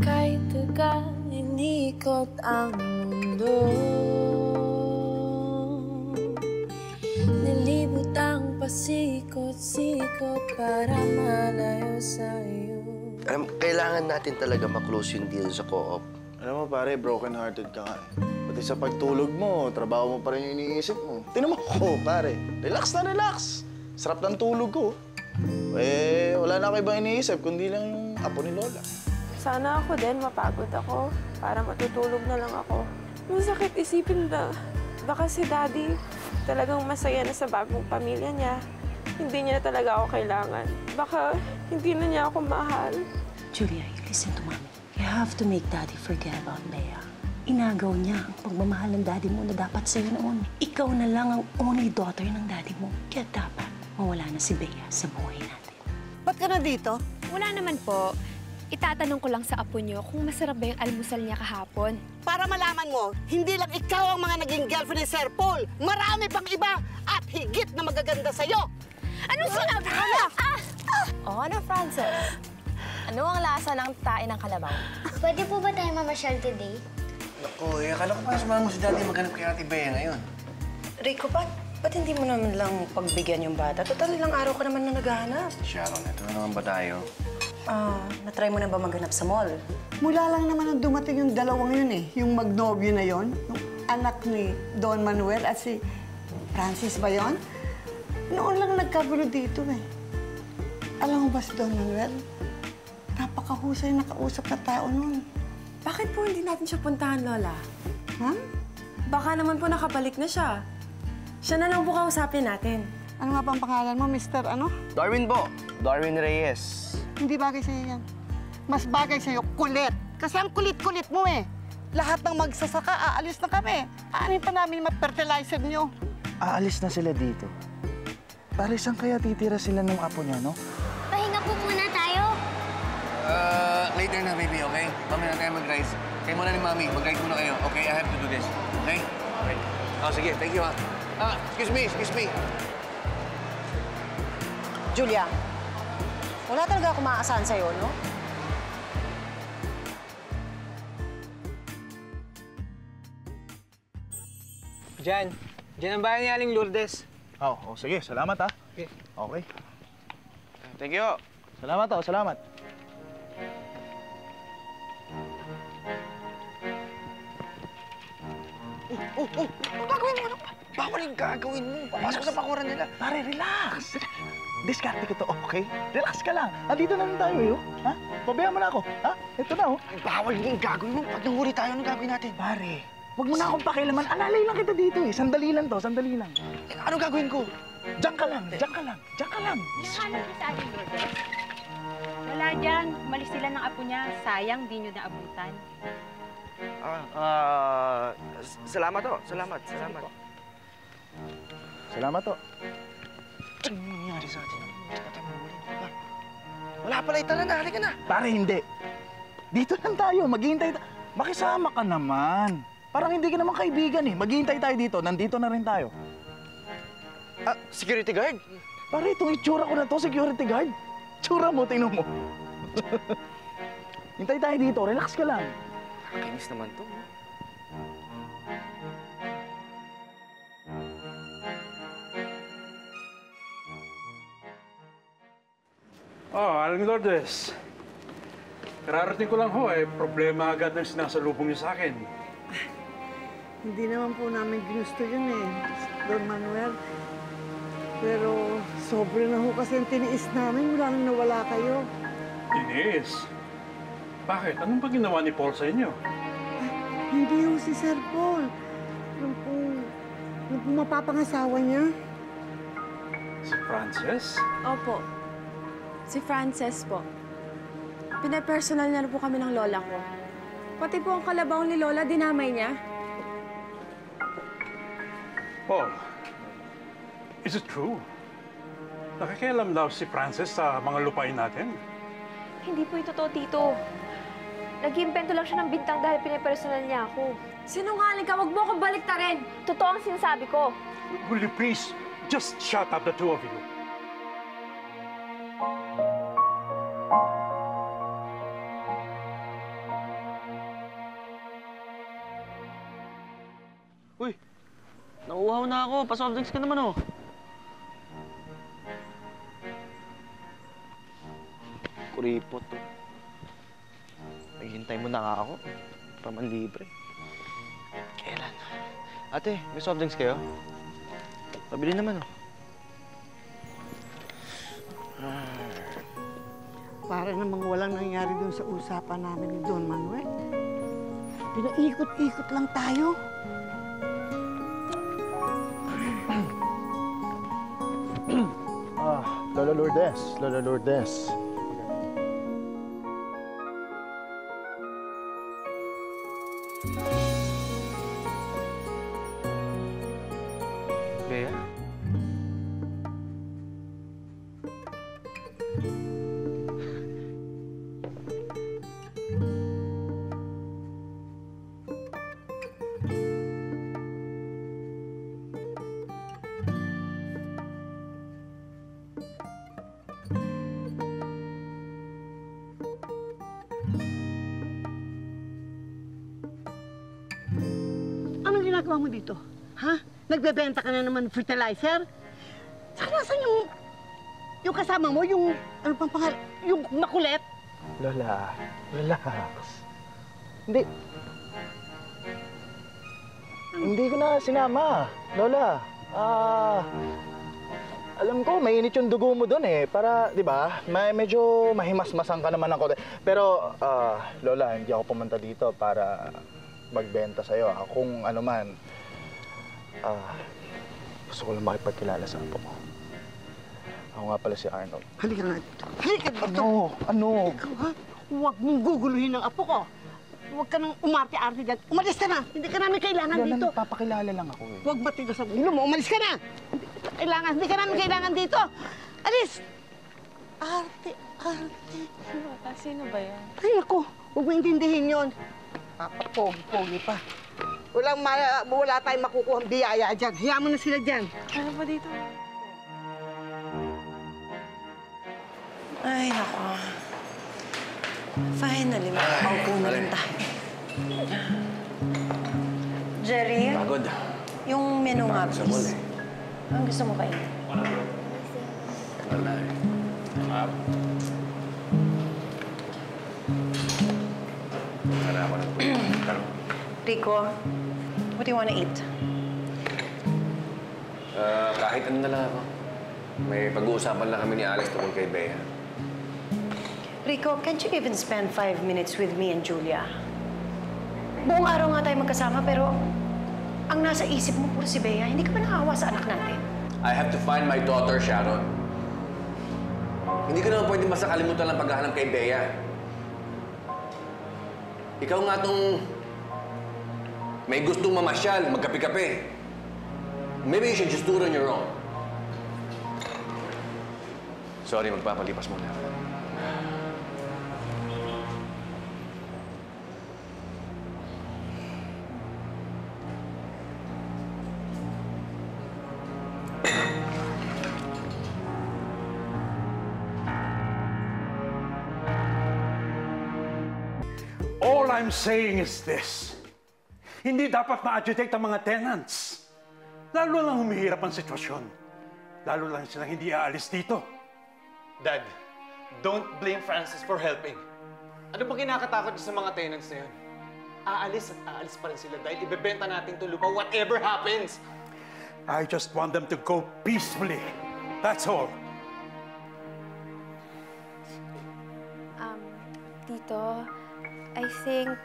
Kahit tagal inikot ang mundo, nilibot ang pasikot-sikot para malayo sa'yo. Kailangan natin talaga ma-close yung deal sa co-op. Alam mo pare, broken-hearted ka nga eh. Pati sa pagtulog mo, trabaho mo pa rin yung iniisip mo. Tinan mo ko, pare. Relax na relax. Sarap ng tulog ko. Eh, wala na ako ibang iniisip, kundi lang yung apo ni Lola. Sana ako din mapagod ako para matutulog na lang ako. Masakit isipin na baka si Daddy talagang masaya na sa bagong pamilya niya. Hindi niya talaga ako kailangan. Baka hindi na niya ako mahal. Julia, you listen to Mommy. You have to make Daddy forget about Bea. Inagaw niya ang pagmamahal ng Daddy mo na dapat sa'yo noon. Ikaw na lang ang only daughter ng Daddy mo. Kaya dapat mawala na si Bea sa buhay natin. Ba't ka na dito? Wala naman po. Itatanong ko lang sa apo niyo kung masarap ba yung almusal niya kahapon. Para malaman mo, hindi lang ikaw ang mga naging girlfriend ni Sir Paul. Marami pang iba at higit na magaganda sa'yo. Anong sinabi? O ano, Frances? Ano ang lasa ng tae ng kalabaw? Pwede po ba tayo mamasyal today? Naku, akala ko pa sumama mo si Daddy maghanap kay Ate Bea ngayon. Rico, ba't hindi mo naman lang pagbigyan yung bata? Total, ilang araw ka naman na naghahanap. Sharon, ito na naman ba tayo? Na-try mo na ba maghanap sa mall? Mula lang naman nung dumating yung dalawang yun eh. Yung magnobyo na yon, yung anak ni Don Manuel at si Francis ba yun? Noon lang nagkagulo dito eh. Alam mo ba si Don Manuel? Napakahusay na kausap na tao noon. Bakit po hindi natin siya puntahan, Lola? Ha? Baka naman po nakabalik na siya. Siya na lang po kausapin natin. Ano nga bang pangalan mo, Mr. ano? Darwin po. Darwin Reyes. Hindi bagay sa'yo yan. Mas bagay sa'yo, kulit. Kasi ang kulit-kulit mo eh. Lahat ng magsasaka, aalis na kami. Aanin pa namin yung fertilizer nyo. Aalis na sila dito. Pare, saan kaya titira sila ng apo niya, no? Pahinga po muna tayo. Later na, baby, okay? Mamaya na tayo mag-rise. Kayo muna ni Mami. Mag-ride muna kayo. Okay, I have to do this. Okay? Okay. Oh, sige. Thank you, ha. Excuse me, excuse me. Julia, wala talaga ako maaasahan sa'yo, no? Diyan ang bayan ni Aling Lourdes. Oh, sige. Salamat, ha? Okay. Okay. Thank you. Salamat, salamat. Ang gagawin mo? Bawal yung gagawin mo. Papasok sa pakuran nila. Pare, relax. Diskarte ko to, okay? Relax ka lang. Andito na lang tayo, eh, oh. Ha? Pabayaan mo na ako. Ha? Ito na, oh. Ay, bawal yung gagawin mo. Pag nahuli tayo, anong gagawin natin? Pare, wag mo na akong pakialaman. Alalay lang kita dito, eh. Sandali lang to, sandali lang. Anong gagawin ko? Diyan ka lang, diyan ka lang, diyan ka lang. Hinahanap niyo sa ating Lourdes? Wala dyan. Umalis sila ng apo niya. Sayang, di niyo naabutan. Salamat to. Salamat. Salamat to. Ano nangyari sa atin? Wala pala, itala na. Halika na. Pare, hindi. Dito lang tayo, maghihintay tayo. Makisama ka naman. Parang hindi ka naman kaibigan, eh. Maghihintay tayo dito, nandito na rin tayo. Security guard? Pare, itong itsura ko na to, security guard. Tsura mo, tingnan mo. Hintay tayo dito, relax ka lang. Nakakainis naman to. Oh, Aling Lourdes. Kararating ko lang ho, problema agad ang sinasalubong niyo sa akin. Hindi naman po namin ginusto yun eh, Don Manuel. Pero sobra na ho kasi yung tiniis namin mula nang nawala kayo. Ines, bakit? Anong ba ginawa ni Paul sa inyo? Hindi ho si Sir Paul. Nung pong mapapangasawa niya. Si Frances? Opo. Si Frances po. Pinapersonal na po kami ng lola ko. Pati po ang kalabaw ni Lola, dinamay niya. Paul, is it true? Nakikialam daw si Frances sa mga lupain natin? Hindi po ito totoo, Tito. Nag-iimbento lang siya ng bintang dahil pinapersonal niya ako. Sinungaling ka, wag mo akong baliktarin! Totoo ang sinasabi ko. Will you please just shut up, the two of you? Nauuhaw na ako. Pa-soft drinks ka naman, oh. Kuripot, oh. Naghihintay mo na nga ako. Paman libre. Kailan? Ate, may soft drinks kayo? Pabili naman, oh. Para namang walang nangyari dun sa usapan namin ni Don Manuel. Pinaikot-ikot lang tayo. Lola Lourdes. Lola Lourdes. Bea? Anong ginagawa mo dito? Ha? Nagbebenta ka na naman ng fertilizer? Saka nasan yung kasama mo, yung, ano pang pangalan, yung makulit? Lola, relax. Hindi ko na sinama. Lola, alam ko, mainit yung dugo mo doon eh. Para, di ba, medyo mahimasmasan ka naman ng konti. Pero, Lola, hindi ako pumunta dito para magbenta sa'yo. Kung ano man, gusto ko lang makipagkilala sa apo ko. Ako nga pala si Arnold. Halika nga dito. Halika dito. Ano? Ikaw, ha? Huwag mong guguluhin ang apo ko. Huwag ka nang umarte-arte dyan. Umalis ka na! Hindi ka namin kailangan Lola, dito. nagpapakilala lang ako eh. Huwag matigas ang ulo mo. Umalis ka na! Hindi ka namin kailangan dito. Alis! Arte-arte. Sino ba yan? Ay, ako. Huwag mo intindihin yun. Pogi pa. Wala tayong makukuha ang biyaya dyan. Hayaan mo na sila dyan. Ano ba dito? Ay, nako. Finally, makakaupo na rin tayo. Jerry? Pagod. Yung menu nga, Sa mall please. Ang gusto mo kainin? Wala eh. Sana ako ng Rico, what do you want to eat? kahit ano na lang ako. May pag-uusapan lang kami ni Alex tungkol kay Bea. Rico, can't you even spend 5 minutes with me and Julia? Buong araw nga tayo magkasama, pero ang nasa isip mo puro si Bea. Hindi ka ba naawa sa anak natin? I have to find my daughter, Sharon. Hindi ko naman pwede masakalimutan lang paghahanap kay Bea. Ikaw nga tong may gustong mamasyal, magkape-kape. Maybe you should just do it on your own. Sorry, magpapalipas muna. All I'm saying is this. Hindi dapat ma-agitate ang mga tenants. Lalo lang humihirap ang sitwasyon. Lalo lang silang hindi aalis dito. Dad, don't blame Francis for helping. Ano bang kinakatakot sa mga tenants na yun? Aalis at aalis pa rin sila dahil ibebenta natin to lupa whatever happens. I just want them to go peacefully. That's all. Tito, I think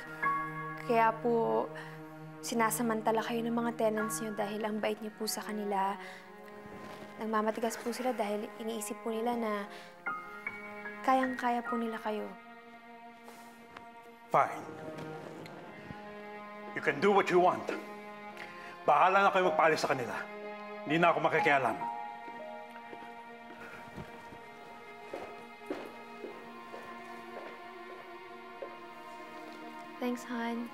kaya po sinasamantala kayo ng mga tenants niyo dahil ang bait niyo po sa kanila. Nagmamatigas po sila dahil iniisip po nila na kayang-kaya po nila kayo. Fine. You can do what you want. Bahala na kayo magpaalis sa kanila. Hindi na ako makikialam. Thanks, Han.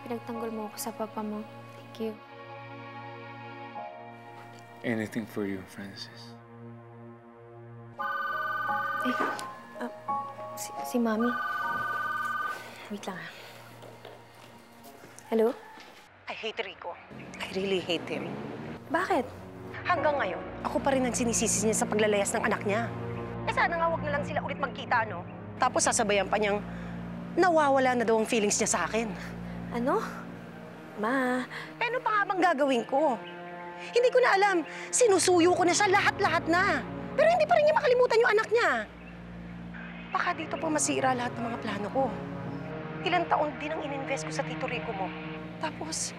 Pinagtanggol mo ako sa papa mo. Thank you. Anything for you, Francis. Si Mami. Wait lang, Hello? I hate Rico. I really hate him. Bakit? Hanggang ngayon, ako pa rin ang sinisisi niya sa paglalayas ng anak niya. Eh sana nga wag na lang sila ulit magkita, no? Tapos sasabayan pa niyang nawawala na daw ang feelings niya sa akin. Ano? Ma... Eh, ano pa nga bang gagawin ko? Hindi ko na alam. Sinusuyo ko na siya lahat-lahat na. Pero hindi pa rin niya makalimutan yung anak niya. Baka dito pa masira lahat ng mga plano ko. Ilang taon din ang ininvest ko sa Tito Rico mo. Tapos,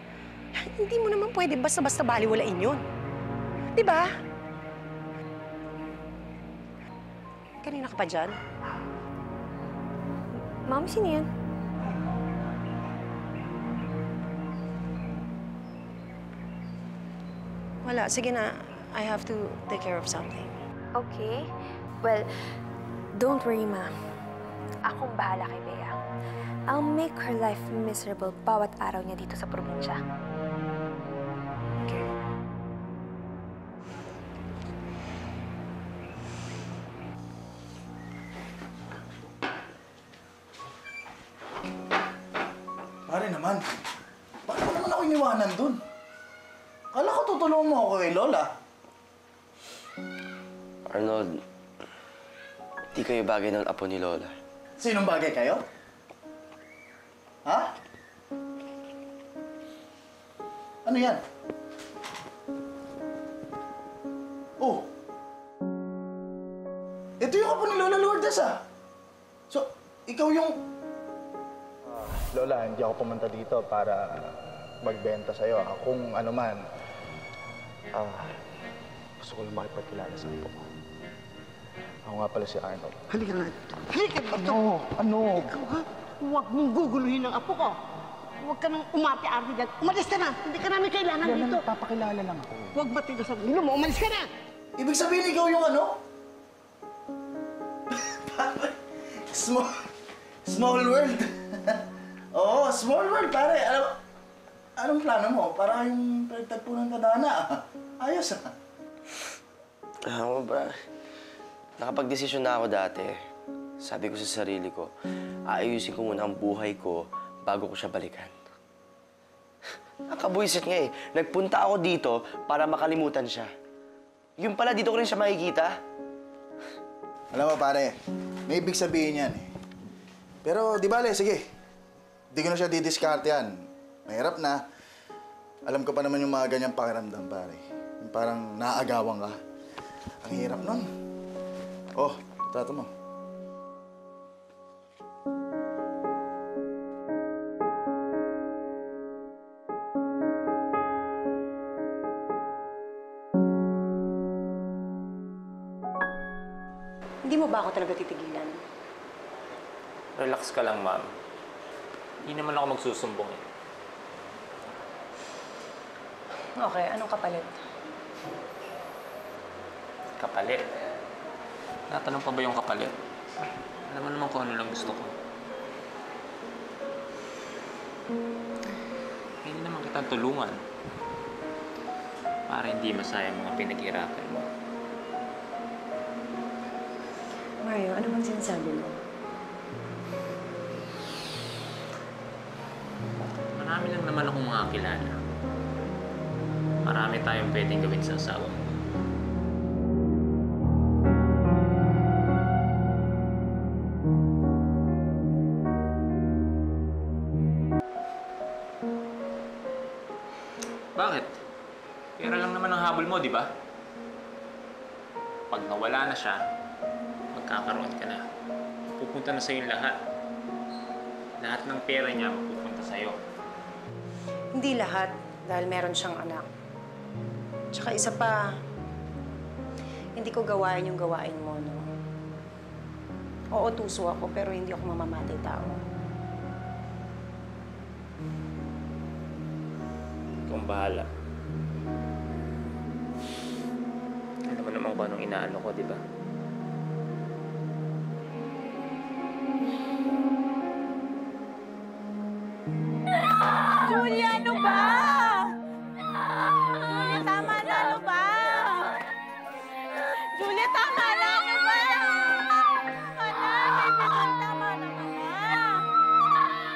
hindi mo naman pwede basta-basta baliwalain yun. Di ba? Kanina ka pa dyan? Ma'am, sino yan? Wala. Sige na. I have to take care of something. Okay. Well, don't worry, Ma. Akong bahala kay Bea. I'll make her life miserable bawat araw niya dito sa probinsya. Okay. Pare naman, bakit mo naman ako iniwanan dun? Kala ko tutulungan mo ako kay Lola. Arnold, di kayo bagay ng apo ni Lola. Sinong bagay kayo? Ha? Ano yan? Oh. Ito yung apo ni Lola Lourdes, ah. So, ikaw yung... Lola, hindi ako pumunta dito para magbenta sa'yo. Kung ano man, gusto ko lang makipagkilala sa apo ko. Ako nga pala si Arnold. Halika na. Halika dito. Ano? Ikaw ha? Huwag mong guguluhin ang apo ko. Huwag ka nang umati-arti dyan. Umalis ka na. Hindi ka namin kailangan Lola, dito. nagpapakilala lang ako. Huwag matigas ang ulo mo. Umalis ka na. Ibig sabihin ikaw yung ano? Small world. Oo, small world, pare. Anong plano mo? Para yung pinagtagpo ng kadana. Ayos, ah. Ano ba? Nakapag-desisyon na ako dati. Sabi ko sa sarili ko, aayusin ko muna ang buhay ko bago ko siya balikan. Nakabuisit nga eh. Nagpunta ako dito para makalimutan siya. Yung pala, dito ko rin siya makikita. Alam mo, pare, may ibig sabihin yan eh. Pero di bale, sige. Di ko na siya didiskarte yan. Mahirap na. Alam ko pa naman yung mga ganyang pakiramdam, pare. Yung parang naaagawan ka. Ang hirap nun. Oh, trato mo. Hindi mo ba ako talaga titigilan? Relax ka lang, ma'am. Hindi naman ako magsusumbong eh. Okay, anong kapalit? Kapalit? Natanong pa ba yung kapalit? Alam mo naman kung ano lang gusto ko. Hindi naman kitang tulungan. Para hindi masayang mga pinaghirapan mo. Mario, ano bang sinasabi mo? Marami lang naman akong mga kilala. Marami tayong pwedeng gawin sa asawa mo. Bakit? Pera lang naman ang habol mo, di ba? Pag nawala na siya, magkakaroon ka na. Pupunta na sa'yo lahat. Lahat ng pera niya mapupunta sa'yo. Hindi lahat, dahil meron siyang anak. Tsaka isa pa, hindi ko gawain yung gawain mo, no? Oo, tuso ako, pero hindi ako mamamatay tao. Kung bahala. Alam mo naman kung anong inaano ko, di ba? Julia, ano ba? Julia, tama na, ano ba? Julia, tama na, ano ba?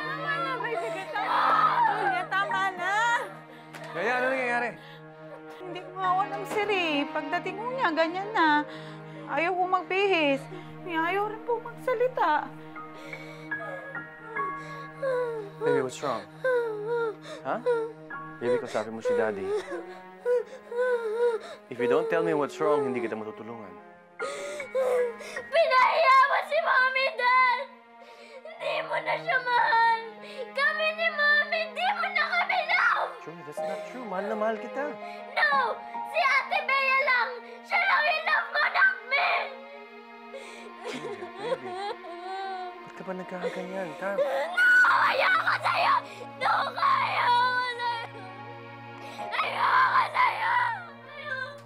Tama na, baby, tama. Julia, tama na. Gaya, ano nangyayari? Hindi Jerry, pagdating mo niya, ganyan na. Ayaw ko magbihis. Ayaw rin po magsalita. Baby, what's wrong? Huh? Baby, kausapin mo si Daddy. If you don't tell me what's wrong, hindi kita matutulungan. Pinahiya mo si Mommy, Dad! Hindi mo na siya mahal! Kami ni Mommy, hindi mo na kami love! Joey, that's not true. Mahal na mahal kita. No! Si Ate Bea lang! Siya lang yung love mo, not me! Baby, ba't ka ba nagkakaganyan? Come. No! Ayoko sa'yo! No! Ayoko sa'yo! Ayoko sa'yo!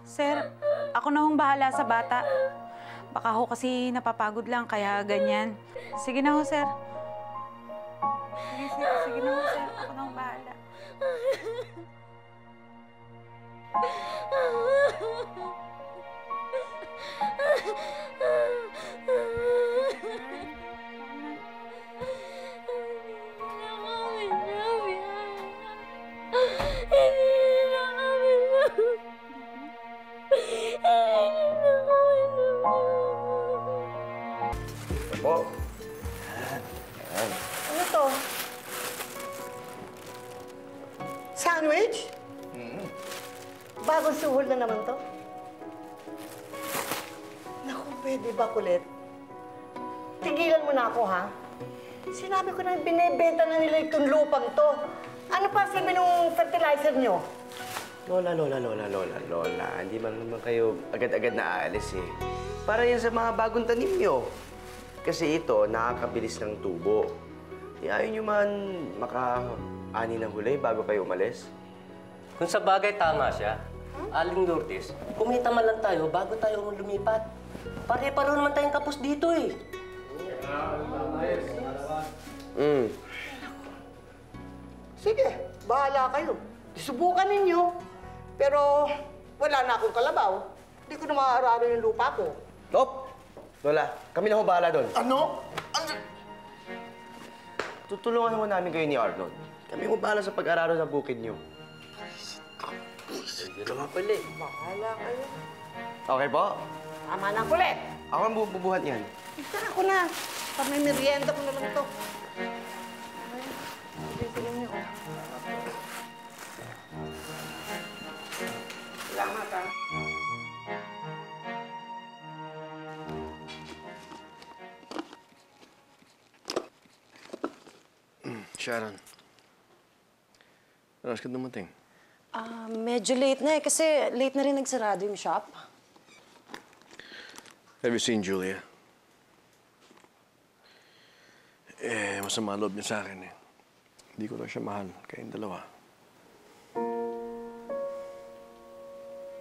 Sir, ako na hong bahala sa bata. Baka ho kasi napapagod lang, kaya ganyan. Sige na ho, sir. Sige na ho, sir. Ako na hong bahala. Po. Ano to? Sandwich? Bagong suhol na naman to? Naku, pwede ba, kulit? Tigilan mo na ako, ha? Sinabi ko na binibenta na nila itong lupang to. Ano pa sabi nung fertilizer nyo? Lola. Hindi man naman kayo agad-agad na aalis eh. Para yan sa mga bagong tanim nyo. Kasi ito, nakakabilis ng tubo. Ayaw nyo man maka-ani ng hulay bago kayo umalis. Kung sa bagay tama siya, Aling Lourdes, kumita man lang tayo bago tayo lumipat. Pare-pareho naman tayong kapos dito eh. Sige, bahala kayo. Subukan ninyo. Pero wala na akong kalabaw. Hindi ko na maaararo yung lupa ko. Top! Lola, kami na ho bahala doon. Ano? Tutulungan ho namin kayo ni Arnold. Kami ho bahala sa pag-araro sa bukid niyo. Hindi naman pala eh. Bahala kayo. Okay po? Tama na, kulit. Ako ang bubuhat yan. Tara ko na. Pamimerienda ko na lang ito. Sige niyo. Salamat, ha. Sharon. Oras ka dumating? Medyo late na eh, kasi late na rin nagsarado yung shop. Have you seen Julia? Masama loob niya sa akin eh. Hindi ko na siya mahal, kayong dalawa.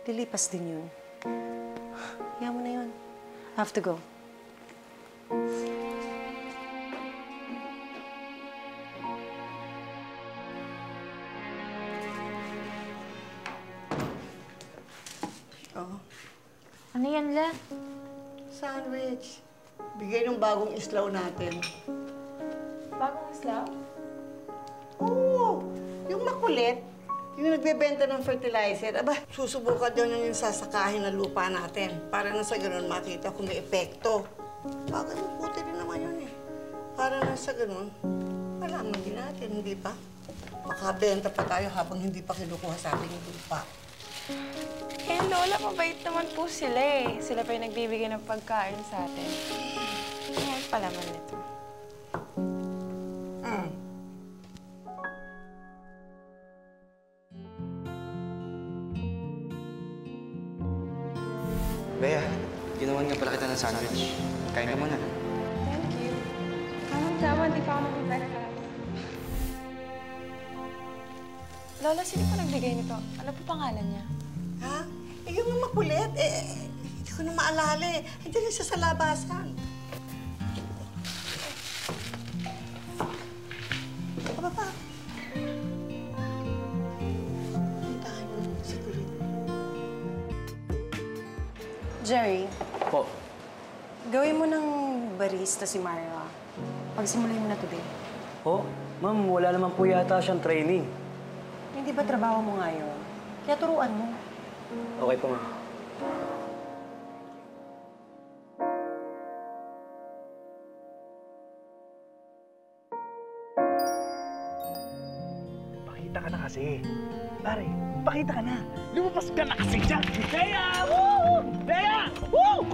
Lilipas din yun. Kaya mo na yun. Have to go. Ano yan, La? Sandwich. Bigay ng bagong islaw natin. Bagong islaw? Oo, yung makulit. Yung nagbebenta ng fertilizer. Aba, susubukan daw yung sasakahin na lupa natin. Para na sa ganun makita kung may epekto. Bagay mo puti din naman yun eh. Para na sa ganun, malaman din natin, hindi ba? Makabenta pa tayo habang hindi pa kinukuha sa atin yung lupa. Eh, Lola, mabait naman po sila eh. Sila pa yung nagbibigay ng pagkain sa atin. Ayan palaman nito. Bea, ginawan nga pala kita ng sandwich. Kain ka muna. Thank you. Tama-tama, di pa ako mag-breakfast. Lola, sino po nagbigay nito? Ano po pangalan niya? Ha? Eh, yung makulit, hindi ko na maalala eh. Hindi na siya sa labasan. Pababa. Puntahan mo sa kulit. Jerry, Po. gawin mo ng barista si Myra. Pagsimulan mo na today. Oh, ma'am, wala naman po yata siyang training. Hindi ba trabaho mo ngayon? Kaya turuan mo. Okay po, ma'am. Pakita ka na kasi. Pare, pakita ka na. Lumabas ka na kasi dyan. Bea! Woo! Bea! Woo!